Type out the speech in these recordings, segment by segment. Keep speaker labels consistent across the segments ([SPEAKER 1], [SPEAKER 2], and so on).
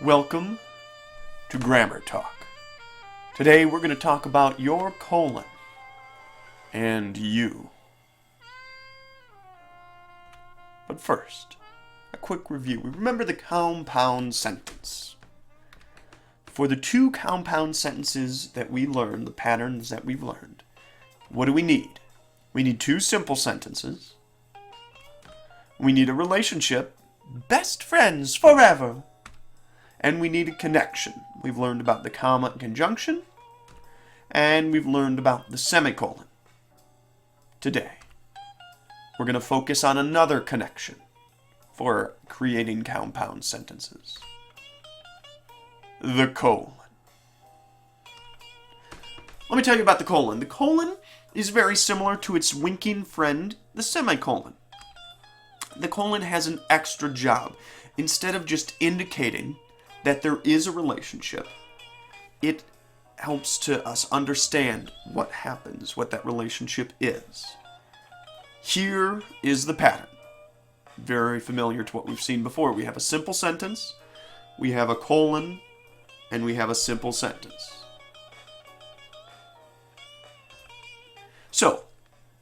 [SPEAKER 1] Welcome to Grammar Talk. Today we're going to talk about your colon and you. But first, a quick review. We remember the compound sentence. For the two compound sentences that we learned, the patterns that we've learned, what do we need? We need two simple sentences. We need a relationship, best friends forever. And we need a connection. We've learned about the comma and conjunction, and we've learned about the semicolon. Today, we're going to focus on another connection for creating compound sentences. The colon. Let me tell you about the colon. The colon is very similar to its winking friend, the semicolon. The colon has an extra job. Instead of just indicating that there is a relationship, it helps to us understand what happens, what that relationship is. Here is the pattern. Very familiar to what we've seen before. We have a simple sentence, we have a colon, and we have a simple sentence. So,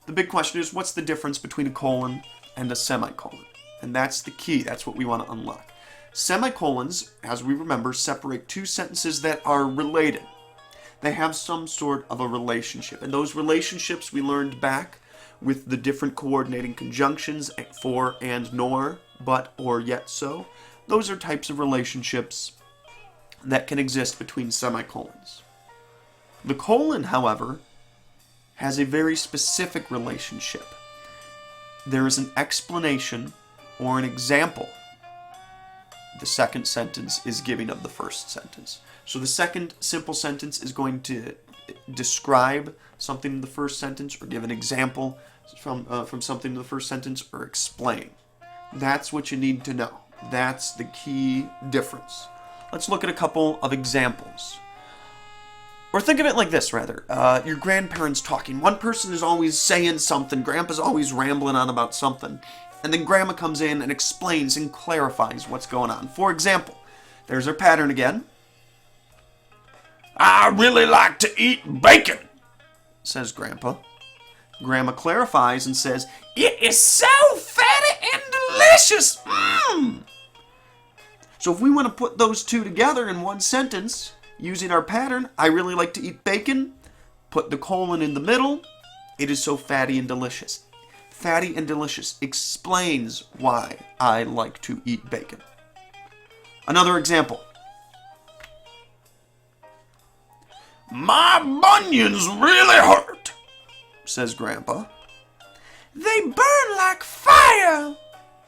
[SPEAKER 1] the big question is, what's the difference between a colon and a semicolon? And that's the key. That's what we want to unlock. Semicolons, as we remember, separate two sentences that are related. They have some sort of a relationship. And those relationships we learned back with the different coordinating conjunctions, for and nor, but, or, yet, so. Those are types of relationships that can exist between semicolons. The colon, however, has a very specific relationship. There is an explanation or an example the second sentence is giving of the first sentence. So the second simple sentence is going to describe something in the first sentence, or give an example from something in the first sentence, or explain. That's what you need to know. That's the key difference. Let's look at a couple of examples. Or think of it like this, rather. Your grandparents talking. One person is always saying something. Grandpa's always rambling on about something. And then Grandma comes in and explains and clarifies what's going on. For example, there's our pattern again. I really like to eat bacon, says Grandpa. Grandma clarifies and says, it is so fatty and delicious. Mmm. So if we want to put those two together in one sentence, using our pattern, I really like to eat bacon, put the colon in the middle, it is so fatty and delicious. Fatty and delicious explains why I like to eat bacon. Another example. My bunions really hurt, says Grandpa. They burn like fire,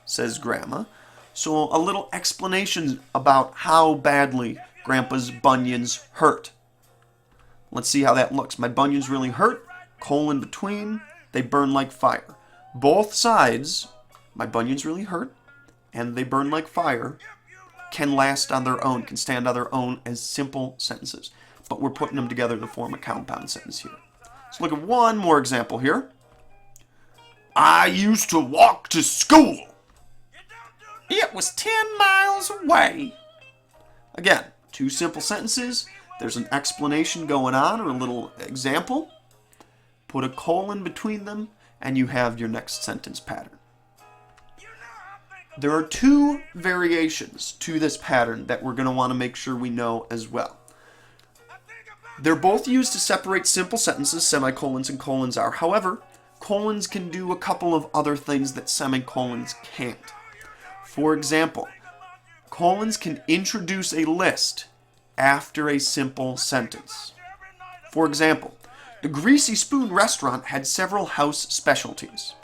[SPEAKER 1] says Grandma. So a little explanation about how badly Grandpa's bunions hurt. Let's see how that looks. My bunions really hurt, colon between, they burn like fire. Both sides, my bunions really hurt, and they burn like fire, can last on their own, can stand on their own as simple sentences. But we're putting them together to form a compound sentence here. Let's look at one more example here. I used to walk to school. It was 10 miles away. Again, two simple sentences. There's an explanation going on, or a little example. Put a colon between them, and you have your next sentence pattern. There are two variations to this pattern that we're going to want to make sure we know as well. They're both used to separate simple sentences, semicolons and colons are. However, colons can do a couple of other things that semicolons can't. For example, colons can introduce a list after a simple sentence. For example, the Greasy Spoon restaurant had several house specialties.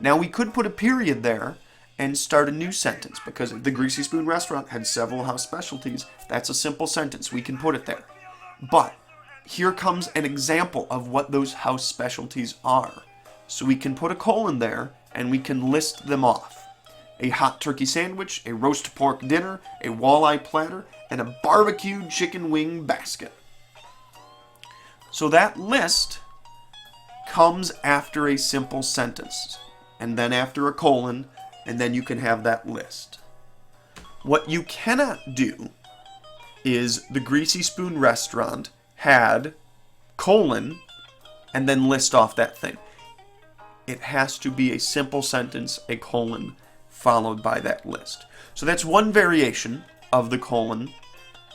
[SPEAKER 1] Now we could put a period there and start a new sentence, because if the Greasy Spoon restaurant had several house specialties, that's a simple sentence. We can put it there. But here comes an example of what those house specialties are. So we can put a colon there and we can list them off. A hot turkey sandwich, a roast pork dinner, a walleye platter, and a barbecued chicken wing basket. So that list comes after a simple sentence, and then after a colon, and then you can have that list. What you cannot do is the Greasy Spoon restaurant had colon and then list off that thing. It has to be a simple sentence, a colon, followed by that list. So that's one variation of the colon.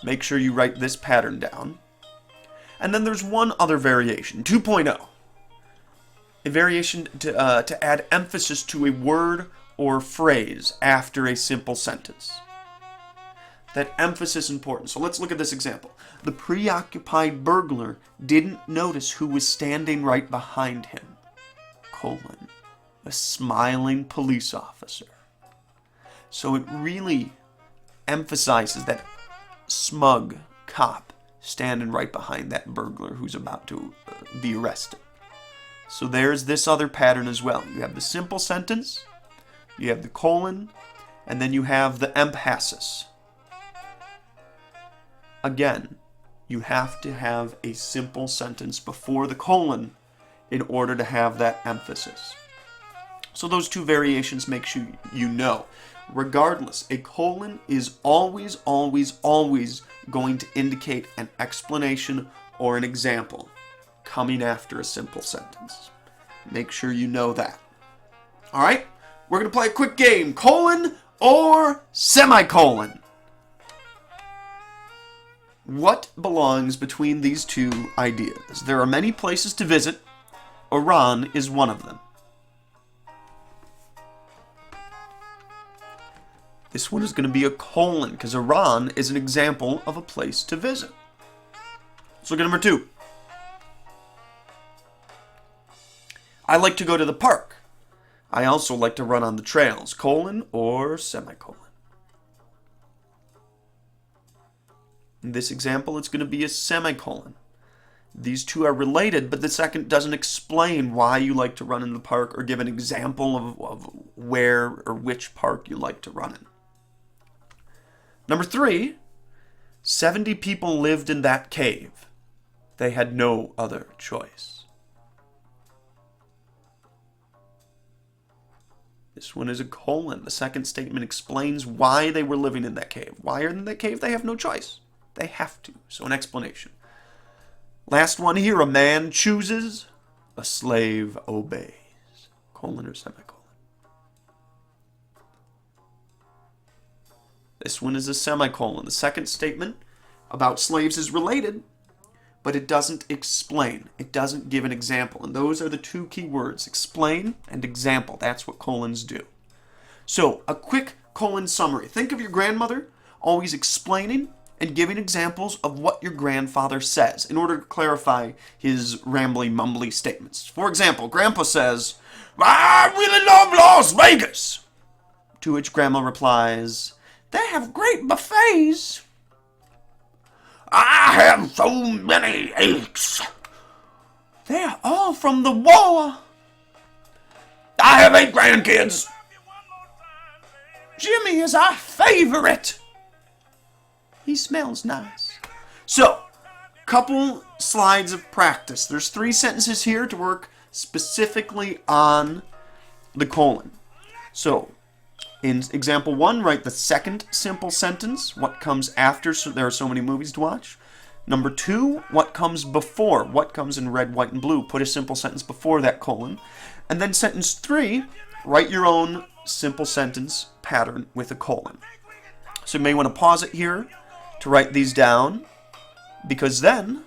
[SPEAKER 1] Make sure you write this pattern down. And then there's one other variation, 2.0. A variation to add emphasis to a word or phrase after a simple sentence. That emphasis is important. So let's look at this example. The preoccupied burglar didn't notice who was standing right behind him. Colon, a smiling police officer. So it really emphasizes that smug cop standing right behind that burglar who's about to be arrested. So there's this other pattern as well. You have the simple sentence, you have the colon, and then you have the emphasis. Again, you have to have a simple sentence before the colon in order to have that emphasis. So those two variations make sure you know. Regardless, a colon is always, always, always going to indicate an explanation or an example coming after a simple sentence. Make sure you know that. All right, we're going to play a quick game. Colon or semicolon? What belongs between these two ideas? There are many places to visit. Iran is one of them. This one is going to be a colon because Iran is an example of a place to visit. Let's look at number 2. I like to go to the park. I also like to run on the trails. Colon or semicolon? In this example, it's going to be a semicolon. These two are related, but the second doesn't explain why you like to run in the park or give an example of where or which park you like to run in. Number 3, 70 people lived in that cave. They had no other choice. This one is a colon. The second statement explains why they were living in that cave. Why are they in that cave? They have no choice. They have to. So an explanation. Last one here. A man chooses, a slave obeys. Colon or semicolon? This one is a semicolon. The second statement about slaves is related, but it doesn't explain. It doesn't give an example. And those are the two key words, explain and example. That's what colons do. So, a quick colon summary. Think of your grandmother always explaining and giving examples of what your grandfather says in order to clarify his rambly, mumbly statements. For example, Grandpa says, "I really love Las Vegas." To which Grandma replies, "They have great buffets." "I have so many aches. They're all from the war." "I have 8 grandkids. Jimmy is our favorite. He smells nice." So, couple slides of practice. There's 3 sentences here to work specifically on the colon. So, in example 1, write the second simple sentence. What comes after? So there are so many movies to watch. Number 2, what comes before? What comes in red, white, and blue? Put a simple sentence before that colon. And then sentence 3, write your own simple sentence pattern with a colon. So you may want to pause it here to write these down, because then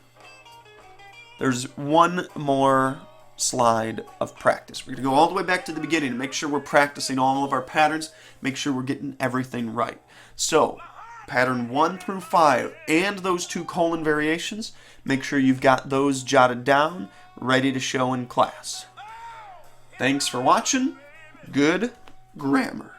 [SPEAKER 1] there's one more slide of practice. We're going to go all the way back to the beginning and make sure we're practicing all of our patterns, make sure we're getting everything right. So, pattern 1 through 5 and those 2 colon variations, make sure you've got those jotted down, ready to show in class. Thanks for watching. Good grammar.